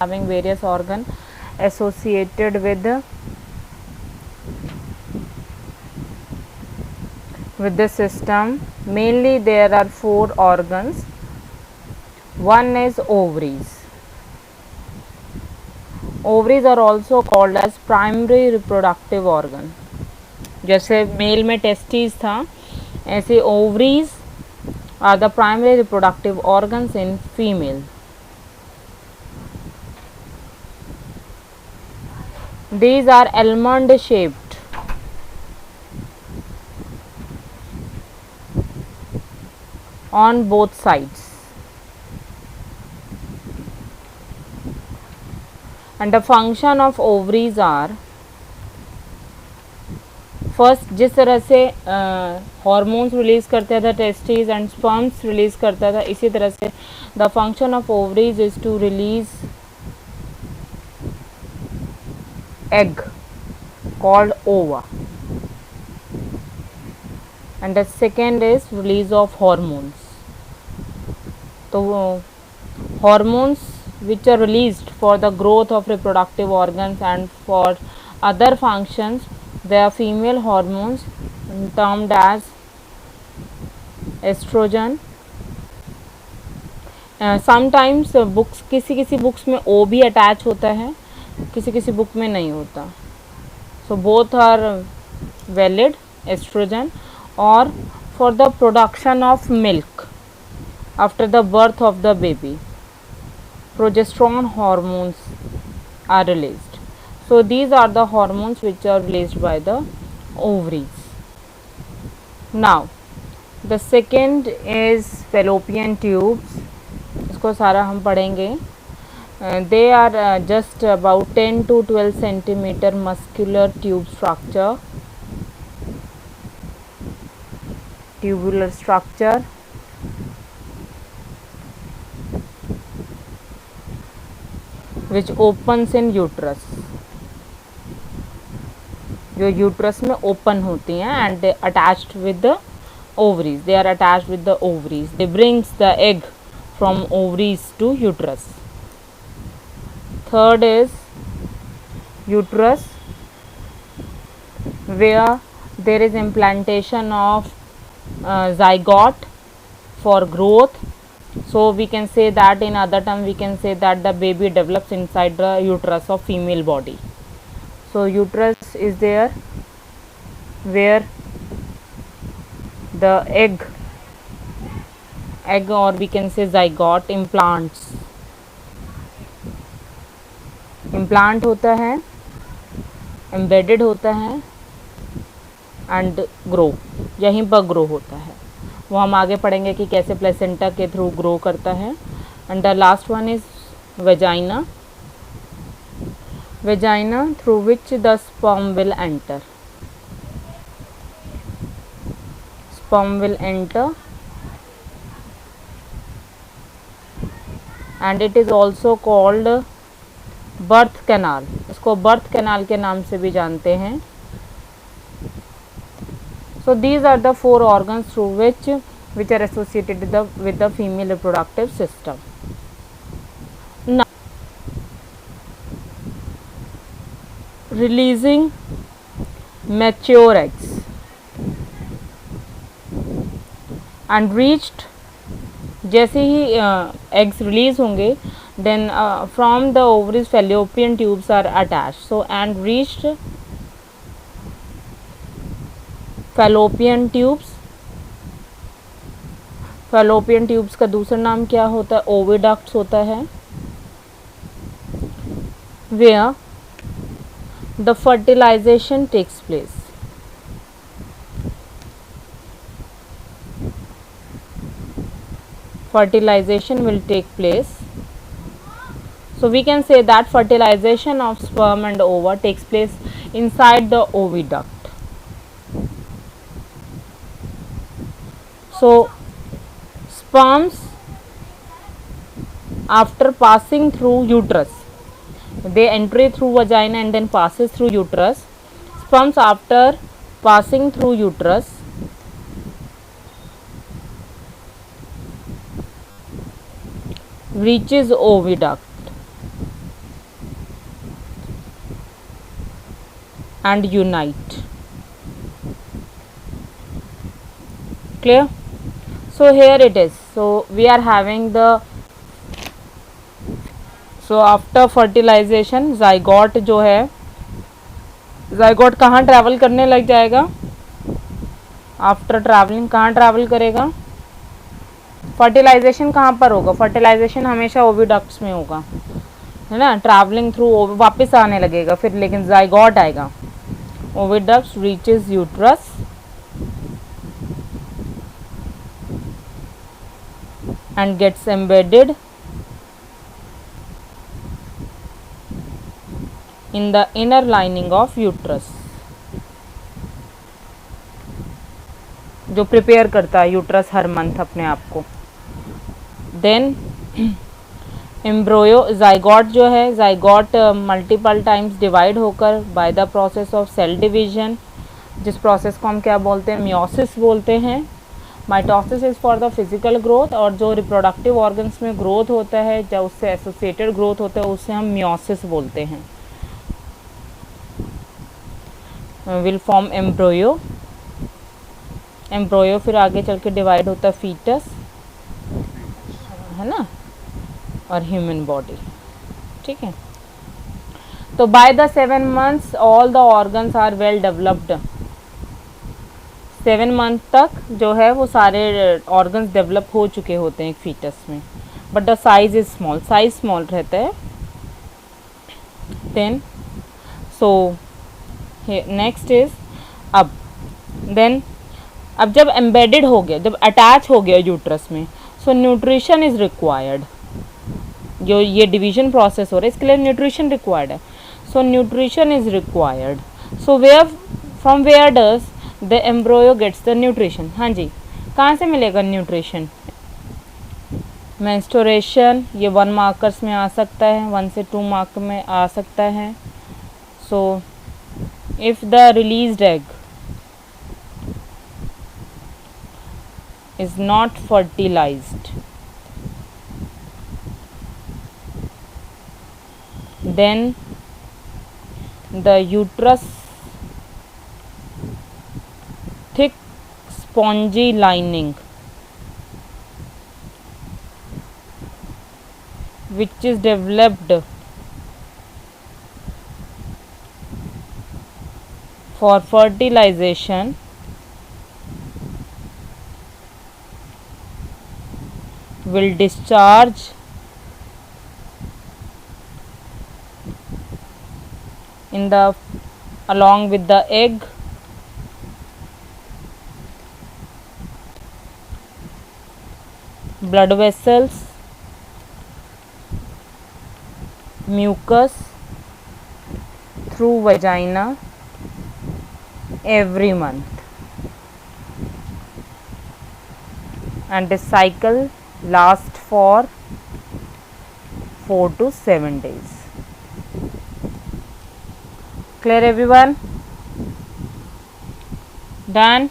having various organ associated with the system. Mainly there are 4 organs. One is ovaries. Ovaries are also called as primary reproductive organ. जैसे mail में testis था, ऐसे ovaries are the primary reproductive organs in female. These are almond shaped. On both sides. And the function of ovaries are, first जिस तरह से hormones release करता था testis and sperms release करता था, इसी तरह से the function of ovaries is to release egg called ova, and the second is release of hormones. तो hormones which are released for the growth of reproductive organs and for other functions, they are female hormones termed as estrogen. Sometimes books, किसी books में O भी attach होता है, किसी book में नहीं होता. So both are valid, estrogen, or for the production of milk after the birth of the baby, progesterone hormones are released. So these are the hormones which are released by the ovaries. Now the second is fallopian tubes. इसको सारा हम पढ़ेंगे. They are just about 10 to 12 centimeter muscular tube structure, tubular structure, which opens in uterus. जो uterus में open होती हैं and they attached with the ovaries. They are attached with the ovaries. They brings the egg from ovaries to uterus. Third is uterus, where there is implantation of zygote for growth. So we can say that, in other term we can say that the baby develops inside the uterus of female body. So uterus is there where the egg or we can say zygote implant होता है, embedded होता है and grow, यहीं पर grow होता है. वो हम आगे पढ़ेंगे कि कैसे प्लेसेंटा के थ्रू ग्रो करता है. And the last one is vagina. Vagina through which the sperm will enter. Sperm will enter and it is also called birth canal. इसको बर्थ कैनाल के नाम से भी जानते हैं. So these are the 4 organs through which are associated with the female reproductive system. Now, releasing mature eggs and reached, जैसे ही eggs release होंगे, then from the ovaries fallopian tubes are attached. So and reached fallopian tubes. fallopian tubes का दूसरा नाम क्या होता है? Oviducts होता है. where the fertilization takes place. Fertilization will take place. So we can say that fertilization of sperm and ova takes place inside the oviduct. So sperms, after passing through uterus, they enter through vagina and then passes through uterus. Sperms after passing through uterus reaches oviduct. and unite. Clear? So here it is. So we are having the, so after fertilization zygote जो है, zygote कहाँ travel करने लग जाएगा? After travelling कहाँ travel करेगा? Fertilisation कहाँ पर होगा? फर्टिलाइजेशन हमेशा ओविडक्ट्स में होगा, है ना, ट्रैवलिंग थ्रू वापस आने लगेगा फिर, लेकिन ज़ाइगोट आएगा. Oviducts reaches uterus and gets embedded in the inner lining of uterus, जो प्रिपेयर करता है यूट्रस हर मंथ अपने आप को. देन एम्ब्रोयो, ज़ाइगोट जो है, ज़ाइगोट मल्टीपल टाइम्स डिवाइड होकर by the process of cell division, जिस प्रोसेस को हम क्या बोलते हैं? मियोसिस बोलते हैं. Mitosis is for the physical growth, और जो रिप्रोडक्टिव ऑर्गन्स में ग्रोथ होता है, जब उससे एसोसिएटेड ग्रोथ होता है, उससे हम मियोसिस बोलते हैं. Will form एम्ब्रोयो. एम्ब्रोयो फिर आगे चल के डिवाइड होता है फीटस, है ना, और ह्यूमन बॉडी. ठीक है. तो by the 7 months all the organs are well developed. 7 month तक जो है वो सारे ऑर्गन्स डेवलप हो चुके होते हैं एक फीटस में, but the size is small, size small रहता है. देन सो नेक्स्ट इज अब देन अब जब एम्बेडेड हो गया, जब अटैच हो गया यूट्रस में, सो न्यूट्रिशन इज रिक्वायर्ड. जो ये डिवीजन प्रोसेस हो रहा है इसके लिए न्यूट्रिशन रिक्वायर्ड है. So nutrition is required. So where from where does the embryo gets the nutrition? हाँ जी, कहाँ से मिलेगा न्यूट्रिशन? मेंस्ट्रुएशन, ये 1 मार्कर्स में आ सकता है, 1 से 2 मार्क में आ सकता है. So if the released egg is not fertilized, then the uterus thick spongy lining which is developed for fertilization will discharge in the along with the egg blood vessels, mucus through vagina every month, and this cycle lasts for 4 to 7 days. Clear everyone? Done?